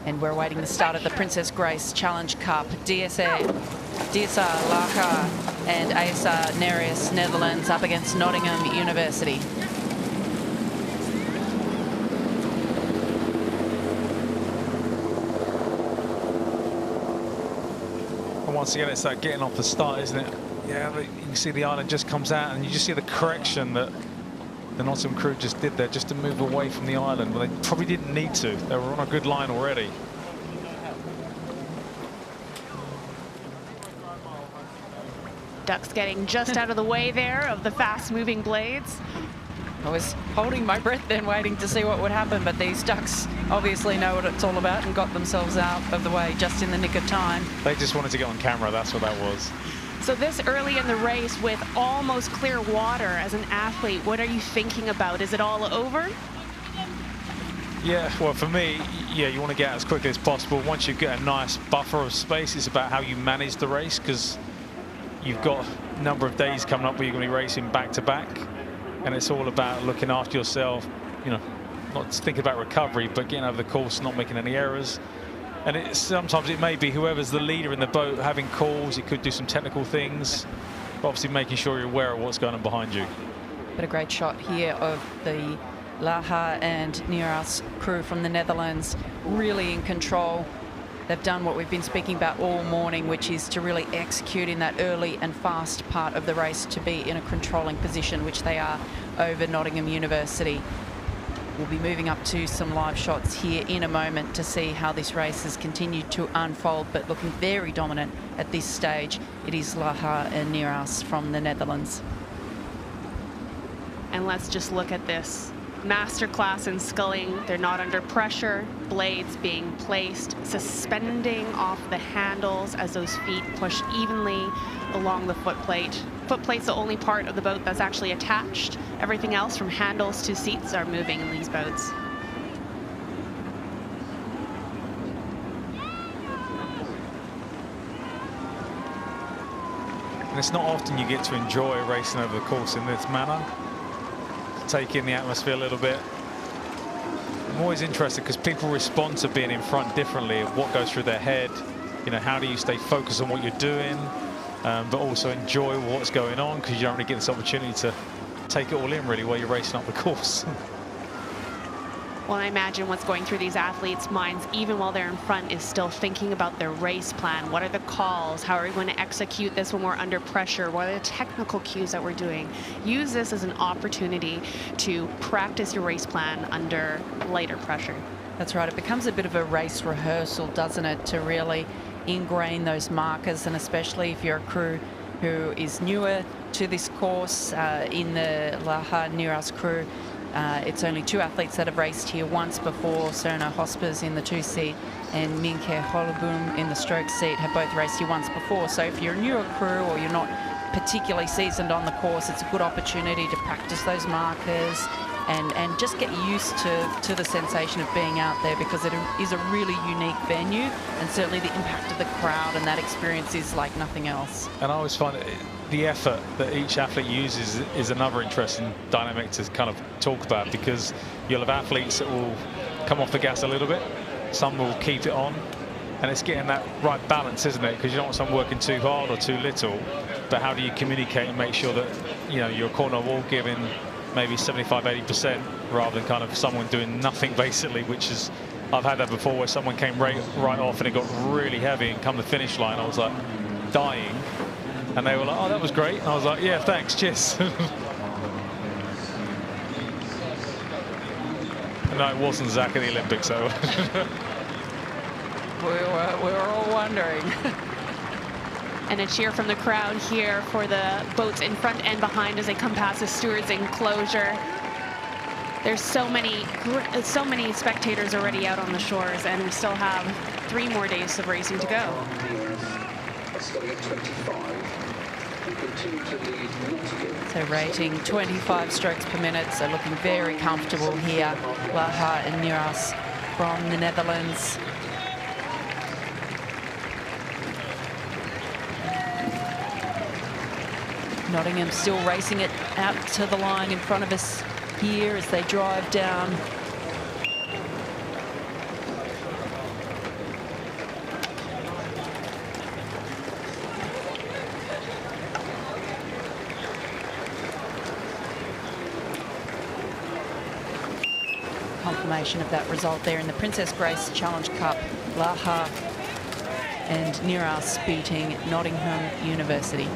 And we're awaiting the start of the Princess Grace Challenge Cup. D.S.R, Laga and A.S.R, Nereus, Netherlands up against Nottingham University. And once again, it's that getting off the start, isn't it? Yeah, you can see the island just comes out, and you just see the correction that the Nottingham crew just did there, just to move away from the island. But they probably didn't need to. They were on a good line already. Ducks getting just out of the way there of the fast-moving blades. I was holding my breath then, waiting to see what would happen, but these ducks obviously know what it's all about and got themselves out of the way just in the nick of time. They just wanted to get on camera, that's what that was. So this early in the race with almost clear water as an athlete, what are you thinking about? Is it all over? Yeah, well, for me, yeah, you want to get out as quickly as possible. Once you get a nice buffer of space, it's about how you manage the race, because you've got a number of days coming up where you're going to be racing back to back, and it's all about looking after yourself, you know, not thinking about recovery, but getting over the course, not making any errors. And sometimes it may be whoever's the leader in the boat having calls. You could do some technical things, but obviously making sure you're aware of what's going on behind you. But a great shot here of the Laga and Nereus crew from the Netherlands, really in control. They've done what we've been speaking about all morning, which is to really execute in that early and fast part of the race, to be in a controlling position, which they are over Nottingham University. We'll be moving up to some live shots here in a moment to see how this race has continued to unfold, but looking very dominant at this stage. It is Laga and Nereus from the Netherlands. And let's just look at this masterclass in sculling. They're not under pressure, blades being placed, suspending off the handles as those feet push evenly along the footplate. Footplate's the only part of the boat that's actually attached. Everything else from handles to seats are moving in these boats. And it's not often you get to enjoy racing over the course in this manner. Take in the atmosphere a little bit. I'm always interested because people respond to being in front differently, of what goes through their head. You know, how do you stay focused on what you're doing, but also enjoy what's going on, because you don't really get this opportunity to take it all in really while you're racing up the course. Well, I imagine what's going through these athletes' minds, even while they're in front, is still thinking about their race plan. What are the calls? How are we going to execute this when we're under pressure? What are the technical cues that we're doing? Use this as an opportunity to practice your race plan under lighter pressure. That's right. It becomes a bit of a race rehearsal, doesn't it, to really ingrain those markers, and especially if you're a crew who is newer to this course, in the Laga Nereus crew. It's only two athletes that have raced here once before. Serna Hospers in the 2-seat and Minke Holubum in the stroke seat have both raced here once before. So if you're a newer crew or you're not particularly seasoned on the course, it's a good opportunity to practice those markers and just get used to the sensation of being out there, because it is a really unique venue, and certainly the impact of the crowd and that experience is like nothing else. And I always find the effort that each athlete uses is another interesting dynamic to kind of talk about, because you'll have athletes that will come off the gas a little bit, some will keep it on, and it's getting that right balance, isn't it? Because you don't want someone working too hard or too little, but how do you communicate and make sure that, you know, you're corner wall giving maybe 75–80% rather than kind of someone doing nothing basically, which is, I've had that before where someone came right off and it got really heavy, and come the finish line I was like dying, and they were like, oh, that was great, and I was like, yeah, thanks, cheers. No, it wasn't Zach at the Olympics, so. we were all wondering. And a cheer from the crowd here for the boats in front and behind as they come past the stewards' enclosure. There's so many spectators already out on the shores, and we still have 3 more days of racing to go. So rating 25 strokes per minute, so looking very comfortable here. Laga and Nereus from the Netherlands. Nottingham still racing it out to the line in front of us here as they drive down. confirmation of that result there in the Princess Grace Challenge Cup. Laga A.S.R and Nereus beating Nottingham University.